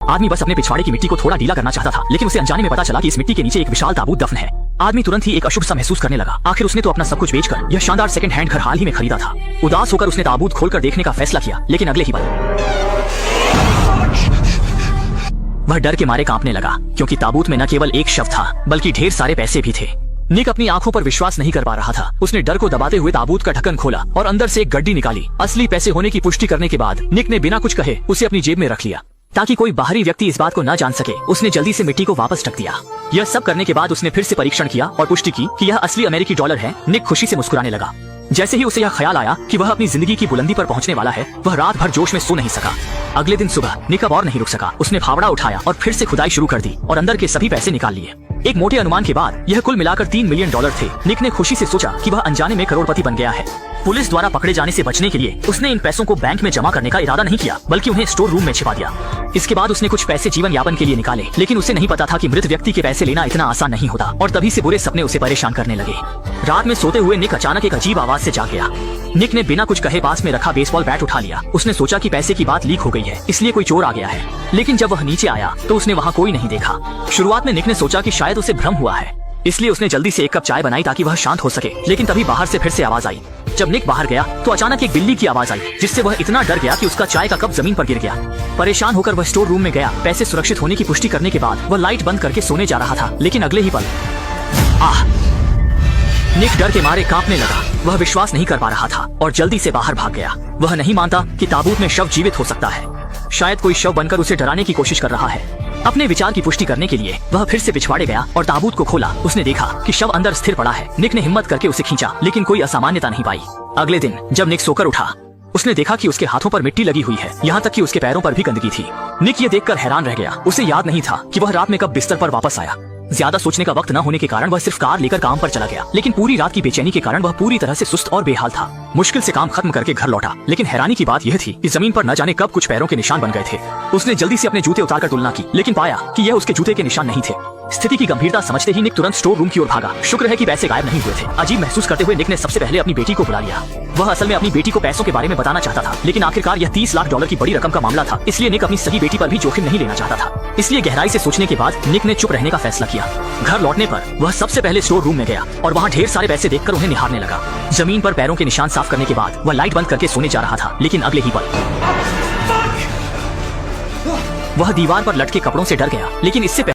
आदमी बस अपने पिछवाड़े की मिट्टी को थोड़ा ढीला करना चाहता था, लेकिन उसे अनजाने में पता चला कि इस मिट्टी के नीचे एक विशाल ताबूत दफन है। आदमी तुरंत ही एक अशुभ सा महसूस करने लगा। आखिर उसने तो अपना सब कुछ बेचकर यह शानदार सेकंड हैंड घर हाल ही में खरीदा था। उदास होकर उसने ताबूत खोलकर देखने का फैसला किया, लेकिन अगले ही पल वह डर के मारे कांपने लगा, क्योंकि ताबूत में न केवल एक शव था बल्कि ढेर सारे पैसे भी थे। निक अपनी आंखों पर विश्वास नहीं कर पा रहा था। उसने डर को दबाते हुए ताबूत का ढक्कन खोला और अंदर से एक गड्डी निकाली। असली पैसे होने की पुष्टि करने के बाद निक ने बिना कुछ कहे उसे अपनी जेब में रख लिया, ताकि कोई बाहरी व्यक्ति इस बात को न जान सके। उसने जल्दी से मिट्टी को वापस ढक दिया। यह सब करने के बाद उसने फिर से परीक्षण किया और पुष्टि की कि यह असली अमेरिकी डॉलर है। निक खुशी से मुस्कुराने लगा। जैसे ही उसे यह ख्याल आया कि वह अपनी जिंदगी की बुलंदी पर पहुंचने वाला है, वह रात भर जोश में सो नहीं सका। अगले दिन सुबह निक अब और नहीं रुक सका। उसने फावड़ा उठाया और फिर से खुदाई शुरू कर दी और अंदर के सभी पैसे निकाल लिए। एक मोटे अनुमान के बाद यह कुल मिलाकर 3 मिलियन डॉलर थे। निक ने खुशी से सोचा कि वह अनजाने में करोड़पति बन गया है। पुलिस द्वारा पकड़े जाने से बचने के लिए उसने इन पैसों को बैंक में जमा करने का इरादा नहीं किया, बल्कि उन्हें स्टोर रूम में छिपा दिया। इसके बाद उसने कुछ पैसे जीवन यापन के लिए निकाले, लेकिन उसे नहीं पता था कि मृत व्यक्ति के पैसे लेना इतना आसान नहीं होता। और तभी से बुरे सपने उसे परेशान करने लगे। रात में सोते हुए निक अचानक एक अजीब आवाज से जाग गया। निक ने बिना कुछ कहे पास में रखा बेसबॉल बैट उठा लिया। उसने सोचा कि पैसे की बात लीक हो गई है, इसलिए कोई चोर आ गया है। लेकिन जब वह नीचे आया तो उसने वहाँ कोई नहीं देखा। शुरुआत में निक ने सोचा कि शायद उसे भ्रम हुआ है, इसलिए उसने जल्दी से एक कप चाय बनाई ताकि वह शांत हो सके। लेकिन तभी बाहर से फिर से आवाज आई। जब निक बाहर गया तो अचानक एक बिल्ली की आवाज आई, जिससे वह इतना डर गया कि उसका चाय का कप जमीन पर गिर गया। परेशान होकर वह स्टोर रूम में गया। पैसे सुरक्षित होने की पुष्टि करने के बाद वह लाइट बंद करके सोने जा रहा था, लेकिन अगले ही पल निक डर के मारे कांपने लगा। वह विश्वास नहीं कर पा रहा था और जल्दी से बाहर भाग गया। वह नहीं मानता कि ताबूत में शव जीवित हो सकता है। शायद कोई शव बनकर उसे डराने की कोशिश कर रहा है। अपने विचार की पुष्टि करने के लिए वह फिर से पिछवाड़े गया और ताबूत को खोला। उसने देखा कि शव अंदर स्थिर पड़ा है। निक ने हिम्मत करके उसे खींचा, लेकिन कोई असामान्यता नहीं पाई। अगले दिन जब निक सोकर उठा, उसने देखा कि उसके हाथों पर मिट्टी लगी हुई है, यहाँ तक कि उसके पैरों पर भी गंदगी थी। निक ये देखकर हैरान रह गया। उसे याद नहीं था कि वह रात में कब बिस्तर पर वापस आया। ज्यादा सोचने का वक्त न होने के कारण वह सिर्फ कार लेकर काम पर चला गया, लेकिन पूरी रात की बेचैनी के कारण वह पूरी तरह से सुस्त और बेहाल था। मुश्किल से काम खत्म करके घर लौटा, लेकिन हैरानी की बात यह थी कि जमीन पर न जाने कब कुछ पैरों के निशान बन गए थे। उसने जल्दी से अपने जूते उतारकर तुलना की, लेकिन पाया कि यह उसके जूते के निशान नहीं थे। स्थिति की गंभीरता समझते ही निक तुरंत स्टोर रूम की ओर भागा। शुक्र है कि पैसे गायब नहीं हुए थे। अजीब महसूस करते हुए निक ने सबसे पहले अपनी बेटी को बुला लिया। वह असल में अपनी बेटी को पैसों के बारे में बताना चाहता था, लेकिन आखिरकार यह 30 लाख डॉलर की बड़ी रकम का मामला था, इसलिए निक अपनी सगी बेटी पर भी जोखिम नहीं लेना चाहता था। इसलिए गहराई से सोचने के बाद निक ने चुप रहने का फैसला किया। घर लौटने पर वह सबसे पहले स्टोर रूम में गया और वहाँ ढेर सारे पैसे देखकर उन्हें निहारने लगा। जमीन पर पैरों के निशान साफ करने के बाद वह लाइट बंद करके सोने जा रहा था, लेकिन अगले ही पल वह दीवार पर लटके कपड़ों से डर गया। लेकिन इससे